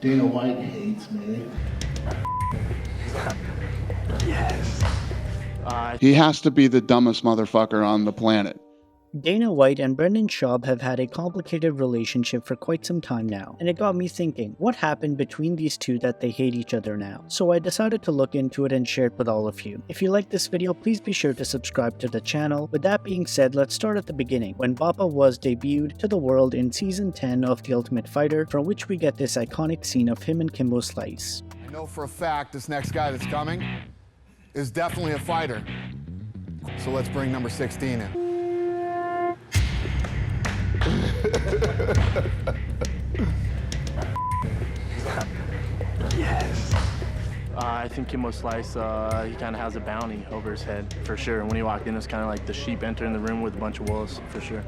Dana White hates me. Yes. He has to be the dumbest motherfucker on the planet. Dana White and Brendan Schaub have had a complicated relationship for quite some time now, and it got me thinking, what happened between these two that they hate each other now? So I decided to look into it and share it with all of you. If you like this video, please be sure to subscribe to the channel. With that being said, let's start at the beginning, when Bappa was debuted to the world in Season 10 of The Ultimate Fighter, from which we get this iconic scene of him and Kimbo Slice. I know for a fact this next guy that's coming is definitely a fighter. So let's bring number 16 in. Yes. I think Kimbo Slice, he kind of has a bounty over his head, for sure. And when he walked in, it was kind of like the sheep entering the room with a bunch of wolves, for sure.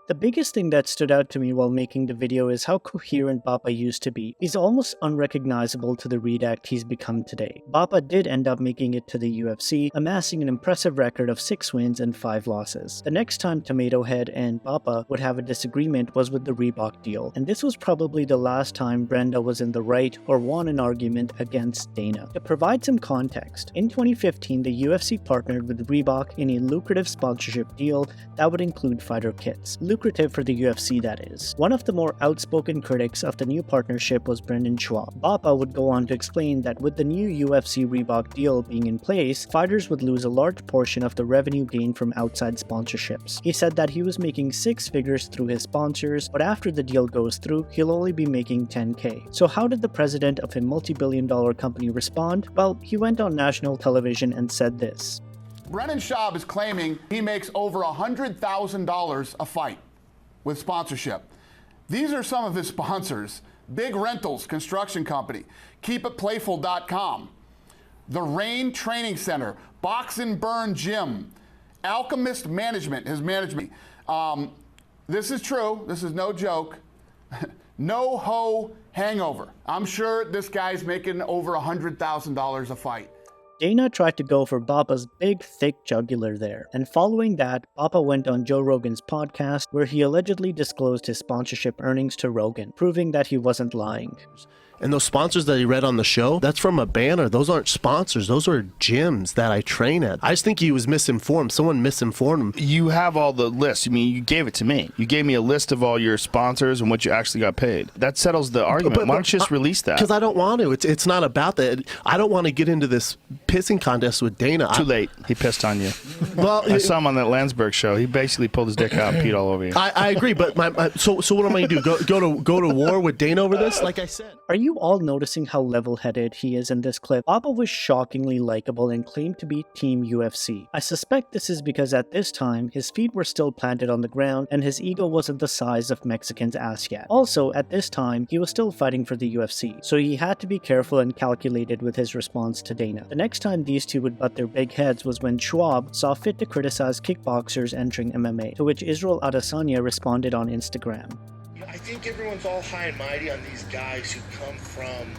The biggest thing that stood out to me while making the video is how coherent Bappa used to be. He's almost unrecognizable to the redact he's become today. Bappa did end up making it to the UFC, amassing an impressive record of 6 wins and 5 losses. The next time Tomato Head and Bappa would have a disagreement was with the Reebok deal, and this was probably the last time Brenda was in the right or won an argument against Dana. To provide some context, in 2015 the UFC partnered with Reebok in a lucrative sponsorship deal that would include fighter kits. Lucrative for the UFC, that is. One of the more outspoken critics of the new partnership was Brendan Schaub. Bappa would go on to explain that with the new UFC Reebok deal being in place, fighters would lose a large portion of the revenue gained from outside sponsorships. He said that he was making 6 figures through his sponsors, but after the deal goes through, he'll only be making 10K. So how did the president of a multi-billion-dollar company respond? Well, he went on national television and said this. Brendan Schaub is claiming he makes over $100,000 a fight with sponsorship. These are some of his sponsors: Big Rentals Construction Company, KeepItPlayful.com, The Rain Training Center, Box and Burn Gym, Alchemist Management, his management. This is true, this is no joke. No Ho Hangover. I'm sure this guy's making over $100,000 a fight. Dana tried to go for Bappa's big, thick jugular there, and following that, Bappa went on Joe Rogan's podcast where he allegedly disclosed his sponsorship earnings to Rogan, proving that he wasn't lying. And those sponsors that he read on the show, that's from a banner. Those aren't sponsors. Those are gyms that I train at. I just think he was misinformed. Someone misinformed him. You have all the lists. I mean, you gave it to me. You gave me a list of all your sponsors and what you actually got paid. That settles the argument. Why don't you just release that? Because I don't want to. It's not about that. I don't want to get into this pissing contest with Dana. Too late. He pissed on you. Well, I saw him on that Landsberg show. He basically pulled his dick out and peed all over you. I agree, but so what am I going to do? Go to war with Dana over this? Like I said. Are you all noticing how level-headed he is in this clip? Bappa was shockingly likable and claimed to be Team UFC. I suspect this is because at this time, his feet were still planted on the ground and his ego wasn't the size of Mexican's ass yet. Also, at this time, he was still fighting for the UFC, so he had to be careful and calculated with his response to Dana. The next time these two would butt their big heads was when Schaub saw fit to criticize kickboxers entering MMA, to which Israel Adesanya responded on Instagram. I think everyone's all high and mighty on these guys who come from,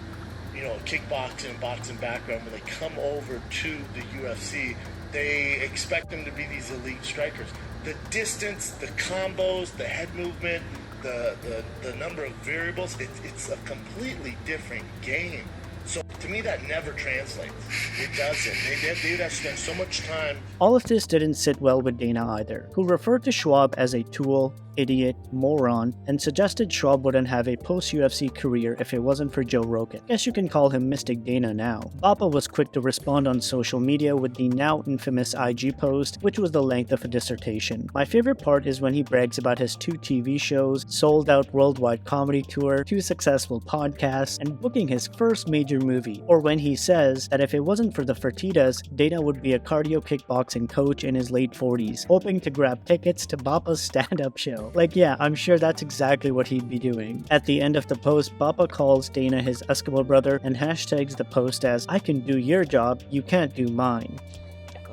kickboxing and boxing background. When they come over to the UFC, they expect them to be these elite strikers. The distance, the combos, the head movement, the number of variables, it's a completely different game. So to me, that never translates. It doesn't. They have spent so much time. All of this didn't sit well with Dana either, who referred to Schaub as a tool, idiot, moron, and suggested Schaub wouldn't have a post-UFC career if it wasn't for Joe Rogan. Guess you can call him Mystic Dana now. Bappa was quick to respond on social media with the now infamous IG post, which was the length of a dissertation. My favorite part is when he brags about his 2 TV shows, sold-out worldwide comedy tour, 2 successful podcasts, and booking his first major movie, or when he says that if it wasn't for the Fertitas, Dana would be a cardio kickboxing coach in his late 40s, hoping to grab tickets to Bappa's stand-up show. Like, yeah, I'm sure that's exactly what he'd be doing. At the end of the post, Bappa calls Dana his Eskimo brother and hashtags the post as, "I can do your job, you can't do mine."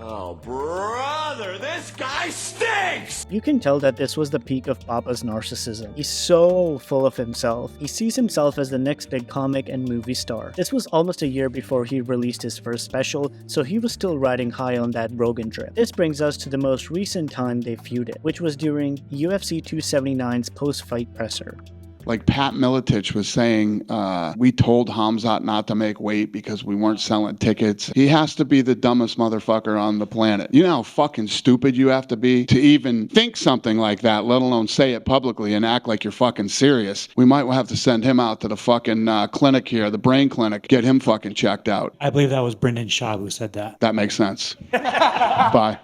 Oh, brother, this guy stinks! You can tell that this was the peak of Bappa's narcissism. He's so full of himself. He sees himself as the next big comic and movie star. This was almost a year before he released his first special, so he was still riding high on that Rogan drip. This brings us to the most recent time they feuded, which was during UFC 279's post-fight presser. Like Pat Miletich was saying, we told Hamzat not to make weight because we weren't selling tickets. He has to be the dumbest motherfucker on the planet. You know how fucking stupid you have to be to even think something like that, let alone say it publicly and act like you're fucking serious. We might have to send him out to the fucking clinic here, the brain clinic, get him fucking checked out. I believe that was Brendan Schaub who said that. That makes sense. Bye.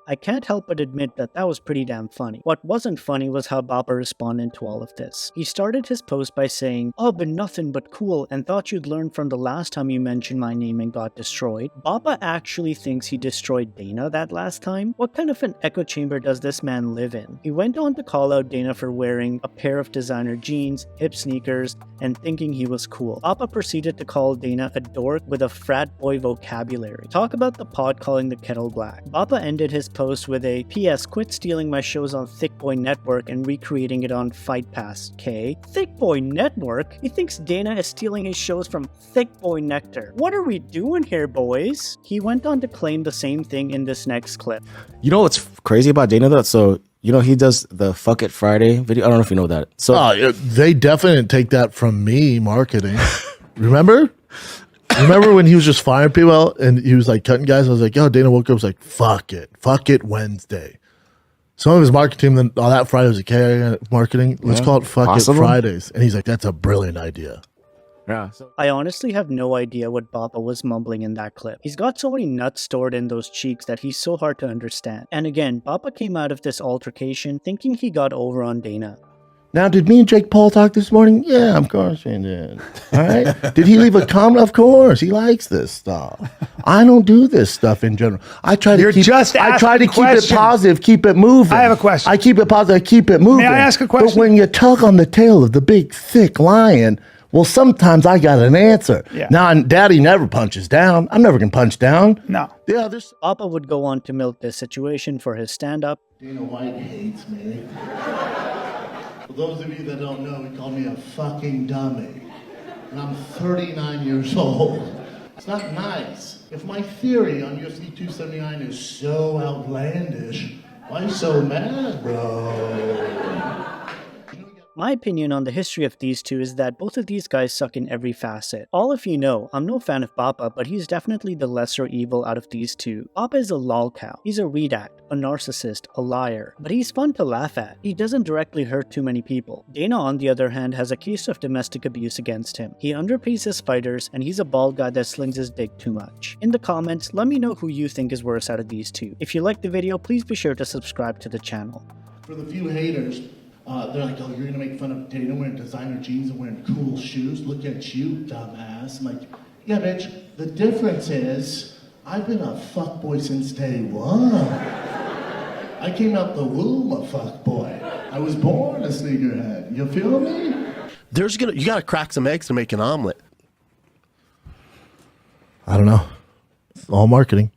I can't help but admit that that was pretty damn funny. What wasn't funny was how Bappa responded to all of this. He started his post by saying, "Oh, been nothing but cool and thought you'd learn from the last time you mentioned my name and got destroyed." Bappa actually thinks he destroyed Dana that last time? What kind of an echo chamber does this man live in? He went on to call out Dana for wearing a pair of designer jeans, hip sneakers, and thinking he was cool. Bappa proceeded to call Dana a dork with a frat boy vocabulary. Talk about the pot calling the kettle black. Bappa ended his post with a "P.S. Quit stealing my shows on Thick Boy Network and recreating it on Fight Pass, K." Thick Boy Network? He thinks Dana is stealing his shows from Thick Boy Nectar. What are we doing here, boys? He went on to claim the same thing in this next clip. You know what's crazy about Dana though? So, you know, he does the Fuck It Friday video. I don't know if you know that. So they definitely didn't take that from me marketing. Remember when he was just firing people and he was like cutting guys? I was like, yo, Dana woke up, was like, fuck it Wednesday. Some of his marketing then on that Friday was like, hey, marketing, let's call it Fuck It Fridays. And he's like, that's a brilliant idea. Yeah. I honestly have no idea what Bappa was mumbling in that clip. He's got so many nuts stored in those cheeks that he's so hard to understand. And again, Bappa came out of this altercation thinking he got over on Dana. Now, did me and Jake Paul talk this morning? Yeah, of course he did. All right. Did he leave a comment? Of course. He likes this stuff. I don't do this stuff in general. I try to keep it positive, keep it moving. I have a question. I keep it positive, keep it moving. May I ask a question? But when you tug on the tail of the big, thick lion, well, sometimes I got an answer. Yeah. Now, Daddy never punches down. I'm never going to punch down. No. Yeah, Bappa would go on to milk this situation for his stand-up. Dana White hates me. For those of you that don't know, he called me a fucking dummy. And I'm 39 years old. It's not nice. If my theory on UFC 279 is so outlandish, why so mad, bro? My opinion on the history of these two is that both of these guys suck in every facet. All of you know, I'm no fan of Bappa, but he's definitely the lesser evil out of these two. Bappa is a lolcow. He's a redact, a narcissist, a liar, but he's fun to laugh at. He doesn't directly hurt too many people. Dana, on the other hand, has a case of domestic abuse against him. He underpays his fighters, and he's a bald guy that slings his dick too much. In the comments, let me know who you think is worse out of these two. If you liked the video, please be sure to subscribe to the channel. For the few haters, they're like, oh, you're gonna make fun of Dana wearing designer jeans and wearing cool shoes? Look at you, dumbass. I'm like, yeah, bitch, the difference is I've been a fuckboy since day one. I came out the womb a fuckboy. I was born a sneakerhead. You feel me? You gotta crack some eggs to make an omelet. I don't know. It's all marketing.